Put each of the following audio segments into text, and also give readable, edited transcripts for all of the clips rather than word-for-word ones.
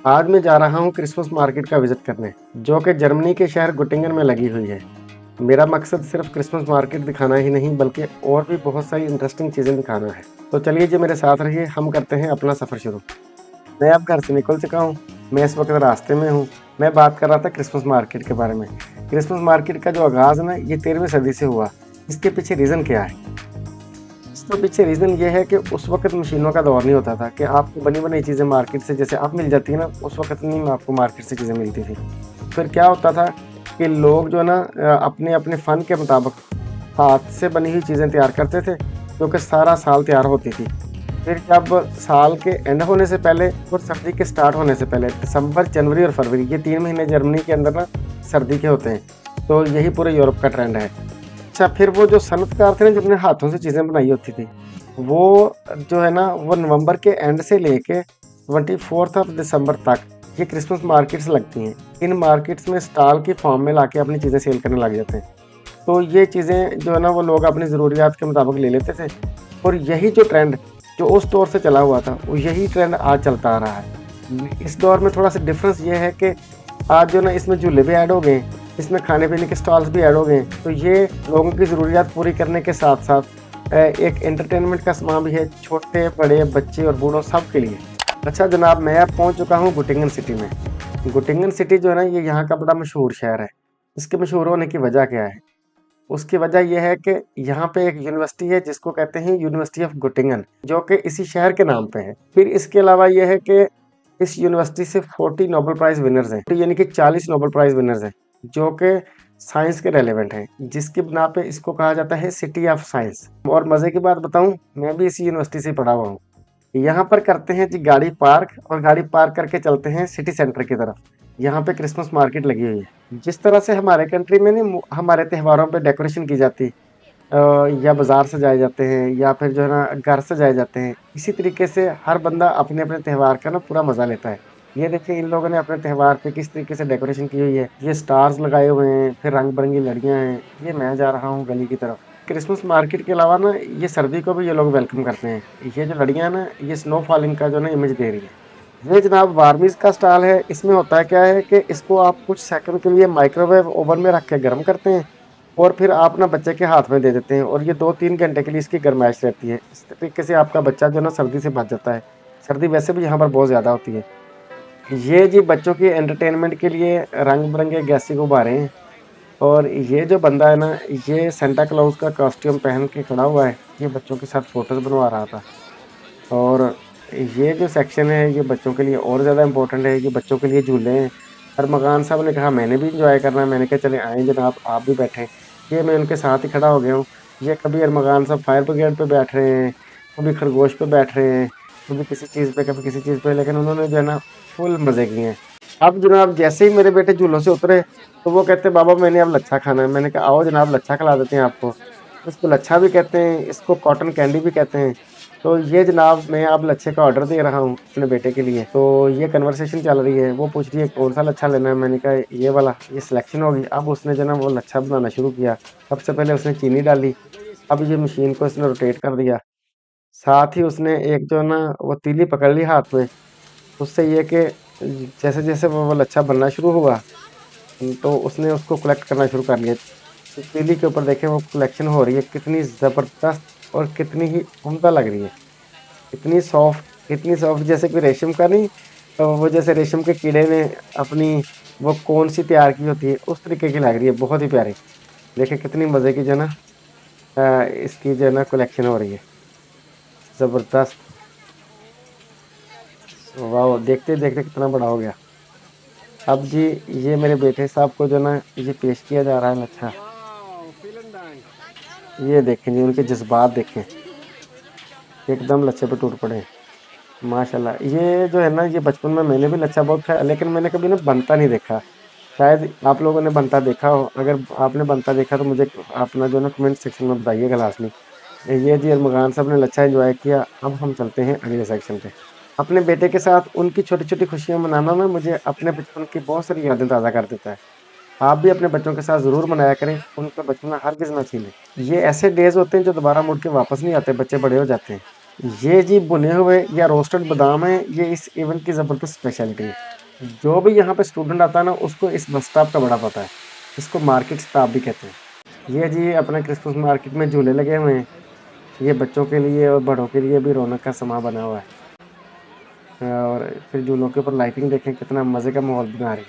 आज मैं जा रहा हूँ क्रिसमस मार्केट का विजिट करने, जो कि जर्मनी के शहर गुटिंगन में लगी हुई है। मेरा मकसद सिर्फ क्रिसमस मार्केट दिखाना ही नहीं बल्कि और भी बहुत सारी इंटरेस्टिंग चीज़ें दिखाना है। तो चलिए जी मेरे साथ रहिए, हम करते हैं अपना सफ़र शुरू। मैं अब घर से निकल चुका हूँ। मैं इस वक्त रास्ते में हूँ। मैं बात कर रहा था क्रिसमस मार्केट के बारे में। क्रिसमस मार्केट का जो आगाज़ है ना, ये 13वीं सदी से हुआ। इसके पीछे रीज़न क्या है? इसके पीछे रीज़न ये है कि उस वक़्त मशीनों का दौर नहीं होता था कि आपको बनी-बनाई चीज़ें मार्केट से जैसे अब मिल जाती है ना, उस वक़्त नहीं आपको मार्केट से चीज़ें मिलती थी। फिर क्या होता था कि लोग जो है ना अपने-अपने फ़न के मुताबिक हाथ से बनी हुई चीज़ें तैयार करते थे, जो कि सारा साल तैयार होती थी। फिर जब साल के एंड होने से पहले और सर्दी के स्टार्ट होने से पहले दिसंबर, जनवरी और फरवरी ये 3 महीने जर्मनी के अंदर ना सर्दी के होते हैं। तो यही पूरे यूरोप का ट्रेंड है। अच्छा, फिर वो जो सनअतकार थे ना जिन्होंने हाथों से चीज़ें बनाई होती थी, वो जो है ना वो नवंबर के एंड से लेके 24th ऑफ दिसंबर तक ये क्रिसमस मार्केट्स लगती हैं। इन मार्केट्स में स्टॉल की फॉर्म में लाके अपनी चीज़ें सेल करने लग जाते हैं। तो ये चीज़ें जो है ना वो लोग अपनी ज़रूरियात के मुताबिक ले लेते थे और यही जो ट्रेंड जो उस दौर से चला हुआ था, वो यही ट्रेंड आज चलता आ रहा है। इस दौर में थोड़ा-सा डिफ़रेंस ये है कि आज जो ना इसमें झूले भी ऐड हो गए, इसमें खाने-पीने के स्टॉल्स भी ऐड हो गए। तो ये लोगों की ज़रूरियात पूरी करने के साथ-साथ एक एंटरटेनमेंट का सामान भी है, छोटे, बड़े, बच्चे और बूढ़ों सब के लिए। अच्छा जनाब, मैं अब पहुँच चुका हूँ गुटिंगन सिटी में। गुटिंगन सिटी जो है ना ये यहाँ का बड़ा मशहूर शहर है। इसके मशहूर होने की वजह क्या है? उसकी वजह ये है कि यहाँ पे एक यूनिवर्सिटी है जिसको कहते हैं यूनिवर्सिटी ऑफ गोटिंगन, जो कि इसी शहर के नाम पे है। फिर इसके अलावा ये है कि इस यूनिवर्सिटी से 40 नोबेल प्राइज़ विनर्स हैं, तो यानी कि 40 नोबेल प्राइज़ विनर्स हैं, जो कि साइंस के रेलेवेंट हैं, जिसकी बिना पे इसको कहा जाता है सिटी ऑफ साइंस। और मज़े की बात बताऊँ, मैं भी इसी यूनिवर्सिटी से पढ़ा हुआ हूँ। यहाँ पर करते हैं जी गाड़ी पार्क और गाड़ी पार्क करके चलते हैं सिटी सेंटर की तरफ। यहाँ पे क्रिसमस मार्केट लगी हुई है। जिस तरह से हमारे कंट्री में नहीं हमारे त्योहारों पे डेकोरेशन की जाती या बाजार सजाए जाते हैं या फिर जो है ना घर सजाए जाते हैं, इसी तरीके से हर बंदा अपने-अपने त्योहार का ना पूरा मज़ा लेता है। ये देखिए इन लोगों ने अपने त्योहार पे किस तरीके से डेकोरेशन की हुई है। ये स्टार्स लगाए हुए हैं, फिर रंग-बिरंगी लड़ियाँ हैं। ये मैं जा रहा हूँ गली की तरफ। क्रिसमस मार्केट के अलावा ना ये सर्दी को भी ये लोग वेलकम करते हैं। ये जो लड़ियाँ हैं ना, ये स्नो फॉलिंग का जो ना इमेज दे रही है। ये जनाब वारमीज़ का स्टॉल है। इसमें होता है क्या है कि इसको आप कुछ सेकंड के लिए माइक्रोवेव ओवन में रख के गर्म करते हैं और फिर आप ना बच्चे के हाथ में दे देते हैं और ये 2-3 घंटे के लिए इसकी गरमाइश रहती है। इस तरीके से आपका बच्चा जो है ना सर्दी से बच जाता है। सर्दी वैसे भी यहाँ पर बहुत ज़्यादा होती है। ये जी बच्चों की एंटरटेनमेंट के लिए रंग-बिरंगे गैसीय गुब्बारे हैं और ये जो बंदा है ना, ये सांता क्लॉस का कॉस्ट्यूम पहन के खड़ा हुआ है। ये बच्चों के साथ फ़ोटोज़ बनवा रहा था और ये जो सेक्शन है, ये बच्चों के लिए और ज़्यादा इम्पोर्टेंट है। ये बच्चों के लिए झूले हैं। अरमगान साहब ने कहा मैंने भी एन्जॉय करना है। मैंने कहा चलें आएँ जनाब, आप भी बैठें। ये मैं उनके साथ ही खड़ा हो गया हूँ। ये कभी अरमगान साहब फायर ब्रिगेड पे बैठ रहे हैं, कभी खरगोश पे बैठ रहे हैं, कभी किसी चीज़ पे, कभी किसी चीज़ पे, लेकिन उन्होंने जो है ना फुल मज़े किए हैं। अब जनाब जैसे ही मेरे बेटे झूलों से उतरे, तो वो कहते बाबा मैंने अब लच्छा खाना है। मैंने कहा आओ जनाब लच्छा खिला देते हैं आपको। इसको लच्छा भी कहते हैं, इसको कॉटन कैंडी भी कहते हैं। तो ये जनाब मैं अब लच्छे का ऑर्डर दे रहा हूँ अपने बेटे के लिए। तो ये कन्वर्सेशन चल रही है। वो पूछ रही है कौन सा लच्छा लेना है? मैंने कहा ये वाला। ये सिलेक्शन होगी। अब उसने जो ना वो लच्छा बनाना शुरू किया। सबसे पहले उसने चीनी डाली। अब ये मशीन को इसने रोटेट कर दिया। साथ ही उसने एक जो ना वो तीली पकड़ ली हाथ में। उससे ये कि जैसे-जैसे वो लच्छा बनना शुरू हुआ, तो उसने उसको कलेक्ट करना शुरू कर लिया। तो तीली के ऊपर देखें वो कलेक्शन हो रही है, कितनी ज़बरदस्त और कितनी ही उम्दा लग रही है। इतनी सॉफ्ट जैसे कोई रेशम का नहीं, वो जैसे रेशम के कीड़े ने अपनी वो कौन-सी तैयार की होती है, उस तरीके की लग रही है, बहुत ही प्यारी। देखिए कितनी मज़े की जो है ना इसकी जो है ना कलेक्शन हो रही है, ज़बरदस्त। वाह! देखते-देखते कितना बड़ा हो गया। अब जी ये मेरे बेटे साहब को जो ना ये पेश किया जा रहा है लच्छा। ये देखें जी उनके जज़्बात देखें, एकदम लच्छे पे टूट पड़े हैं। माशाल्लाह। ये जो है ना ये बचपन में मैंने भी लच्छा बहुत खाया लेकिन मैंने कभी ना बनता नहीं देखा। शायद आप लोगों ने बनता देखा हो। अगर आपने बनता देखा तो मुझे अपना जो है ना कमेंट सेक्शन में बताइएगा लाज़मी। ये जी अरमगान साहब ने लच्छा एन्जॉय किया। अब हम चलते हैं अगले सेक्शन पे। अपने बेटे के साथ उनकी छोटी-छोटी खुशियाँ मनाना ना मुझे अपने बचपन की बहुत सारी यादें ताज़ा कर देता है। आप भी अपने बच्चों के साथ ज़रूर मनाया करें, उनका बचपना हरगिज़ ना छीनें। ये ऐसे डेज़ होते हैं जो दोबारा मुड़ के वापस नहीं आते, बच्चे बड़े हो जाते हैं। ये जी भुने हुए या रोस्टेड बादाम है, ये इस इवेंट की ज़बरदस्त स्पेशलिटी है। जो भी यहाँ पे स्टूडेंट आता है ना, उसको इस बस स्टॉप का बड़ा पता है। इसको मार्केट स्टॉप भी कहते हैं। ये जी अपने क्रिसमस मार्केट में झूले लगे हुए हैं। ये बच्चों के लिए और बड़ों के लिए भी रौनक का समा बना हुआ है। और फिर झूलों के ऊपर लाइटिंग देखें, कितना मज़े का माहौल बना रही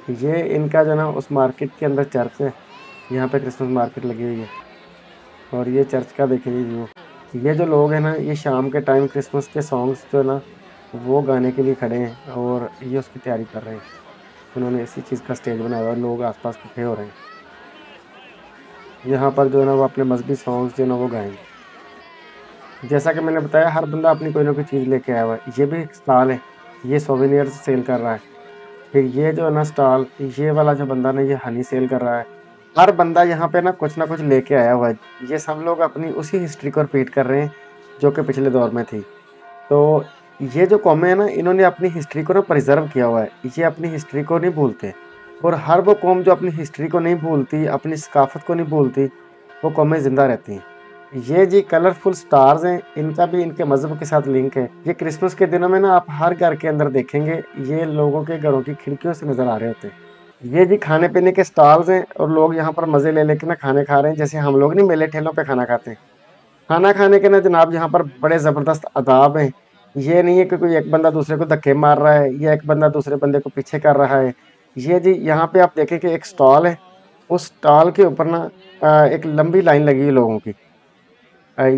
है। ये इनका जो ना उस मार्केट के अंदर चर्च है, यहाँ पे क्रिसमस मार्केट लगी हुई है। और ये चर्च का देखिए जी व्यू। ये जो लोग हैं ना, ये शाम के टाइम क्रिसमस के सॉन्ग्स जो है ना, वो गाने के लिए खड़े हैं और ये उसकी तैयारी कर रहे हैं। उन्होंने इसी चीज़ का स्टेज बनाया हुआ है, लोग आसपास इकट्ठे हो रहे हैं। यहाँ पर जो है ना, वो अपने मजहबी सॉन्ग्स जो है ना, वो गाएंगे। जैसा कि मैंने बताया, हर बंदा अपनी कोई ना कोई चीज़ लेके आया हुआ है। ये भी एक स्टॉल है, ये सोवेनियर्स सेल कर रहा है। फिर ये जो है ना स्टॉल, ये वाला जो बंदा ना, ये हनी सेल कर रहा है। हर बंदा यहाँ पे ना कुछ ना कुछ लेके आया हुआ है। ये सब लोग अपनी उसी हिस्ट्री को रिपीट कर रहे हैं जो कि पिछले दौर में थी। तो ये जो कौमें हैं ना, इन्होंने अपनी हिस्ट्री को ना प्रिजर्व किया हुआ है। ये अपनी हिस्ट्री को नहीं भूलते। और हर वो कौम जो अपनी हिस्ट्री को नहीं भूलती, अपनी सकाफत को नहीं भूलती, वो कौमें ज़िंदा रहती हैं। ये जी कलरफुल स्टार्स हैं, इनका भी इनके मज़हब के साथ लिंक है। ये क्रिसमस के दिनों में ना आप हर घर के अंदर देखेंगे, ये लोगों के घरों की खिड़कियों से नज़र आ रहे होते हैं। ये जी खाने पीने के स्टॉल्स हैं और लोग यहाँ पर मज़े ले लेके ना खाने खा रहे हैं, जैसे हम लोग नहीं मेले ठेलों पे खाना खाते हैं। खाना खाने के ना जनाब यहाँ पर बड़े ज़बरदस्त आदाब हैं। ये नहीं है कि कोई एक बंदा दूसरे को धक्के मार रहा है या एक बंदा दूसरे बंदे को पीछे कर रहा है। ये जी यहाँ पे आप देखें कि एक स्टॉल है, उस स्टॉल के ऊपर ना एक लंबी लाइन लगी है लोगों की।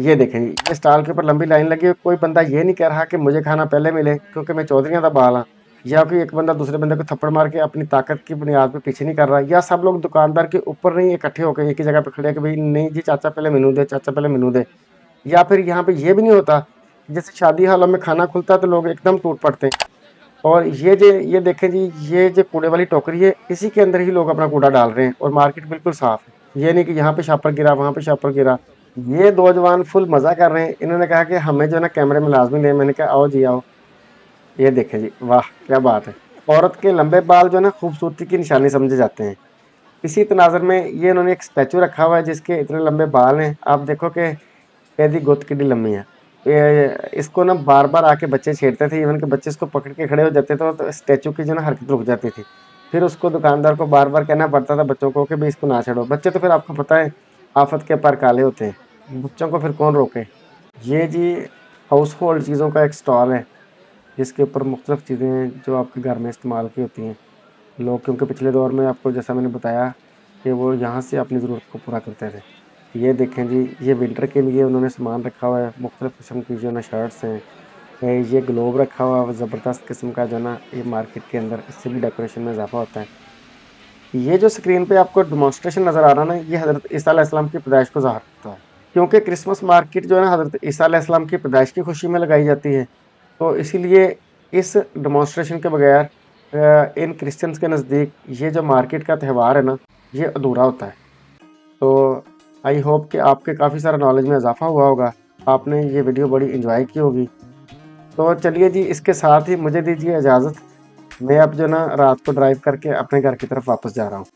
ये देखें जी, ये स्टॉल के ऊपर लंबी लाइन लगी है। कोई बंदा ये नहीं कह रहा कि मुझे खाना पहले मिले क्योंकि मैं चौधरियां दा बाल हाँ, या कोई एक बंदा दूसरे बंदे को थप्पड़ मार के अपनी ताकत की बुनियाद पे पीछे नहीं कर रहा, या सब लोग दुकानदार के ऊपर नहीं इकट्ठे होकर एक ही जगह पे खड़े हैं कि भाई नहीं जी चाचा पहले मेनू दे, चाचा पहले मेनू दे। या फिर यहाँ पे ये भी नहीं होता, जैसे शादी हालों में खाना खुलता है तो लोग एकदम टूट पड़ते हैं। और ये देखें जी, ये जो कूड़े वाली टोकरी है, इसी के अंदर ही लोग अपना कूड़ा डाल रहे हैं और मार्केट बिल्कुल साफ है। ये नहीं कि यहाँ पे शापर गिरा, वहाँ पे शापर गिरा। ये दो जवान फुल मजा कर रहे हैं। इन्होंने कहा कि हमें जो है ना कैमरे में लाजमी ले। मैंने कहा आओ जी आओ। ये देखें जी, वाह क्या बात है। औरत के लंबे बाल जो है ना खूबसूरती की निशानी समझे जाते हैं। इसी तनाजर में ये इन्होंने एक स्टैचू रखा हुआ है जिसके इतने लंबे बाल हैं, आप देखो कि एदी गुत्त कितनी लंबी है। इसको ना बार बार आके बच्चे छेड़ते थे, इवन के बच्चे इसको पकड़ के खड़े हो जाते थे तो स्टैचू की जो ना हरकत रुक जाती थी। फिर उसको दुकानदार को बार बार कहना पड़ता था बच्चों को कि भाई इसको ना छेड़ो। बच्चे तो फिर आपको पता है आफत के पर काले होते हैं, बच्चों को फिर कौन रोके। ये जी हाउस होल्ड चीज़ों का एक स्टॉल है जिसके ऊपर मुख्तलिफ चीज़ें हैं जो आपके घर में इस्तेमाल की होती हैं। लोग क्योंकि पिछले दौर में आपको जैसा मैंने बताया कि वो यहाँ से अपनी ज़रूरत को पूरा करते थे। ये देखें जी, ये विंटर के लिए उन्होंने सामान रखा हुआ है, मुख्तलिफ किस्म की जो ना शर्ट्स हैं। ये ग्लोब रखा हुआ है ज़बरदस्त किस्म का जो ना, ये मार्केट के अंदर इससे भी डेकोरेशन में इजाफा होता है। ये जो स्क्रीन पे आपको डेमोंस्ट्रेशन नज़र आ रहा है ना, ये हज़रत ईसा अलैहिस्सलाम की पैदाइश को ज़ाहिर करता है। क्योंकि क्रिसमस मार्केट जो है ना हज़रत ईसा अलैहिस्सलाम की पैदाइश की खुशी में लगाई जाती है, तो इसीलिए इस डेमोंस्ट्रेशन के बगैर इन क्रिश्चियंस के नज़दीक ये जो मार्केट का त्यौहार है ना, ये अधूरा होता है। तो आई होप कि आपके काफ़ी सारा नॉलेज में इजाफा हुआ होगा, आपने ये वीडियो बड़ी इंजॉय की होगी। तो चलिए जी, इसके साथ ही मुझे दीजिए इजाज़त। मैं अब जो ना रात को ड्राइव करके अपने घर की तरफ वापस जा रहा हूँ।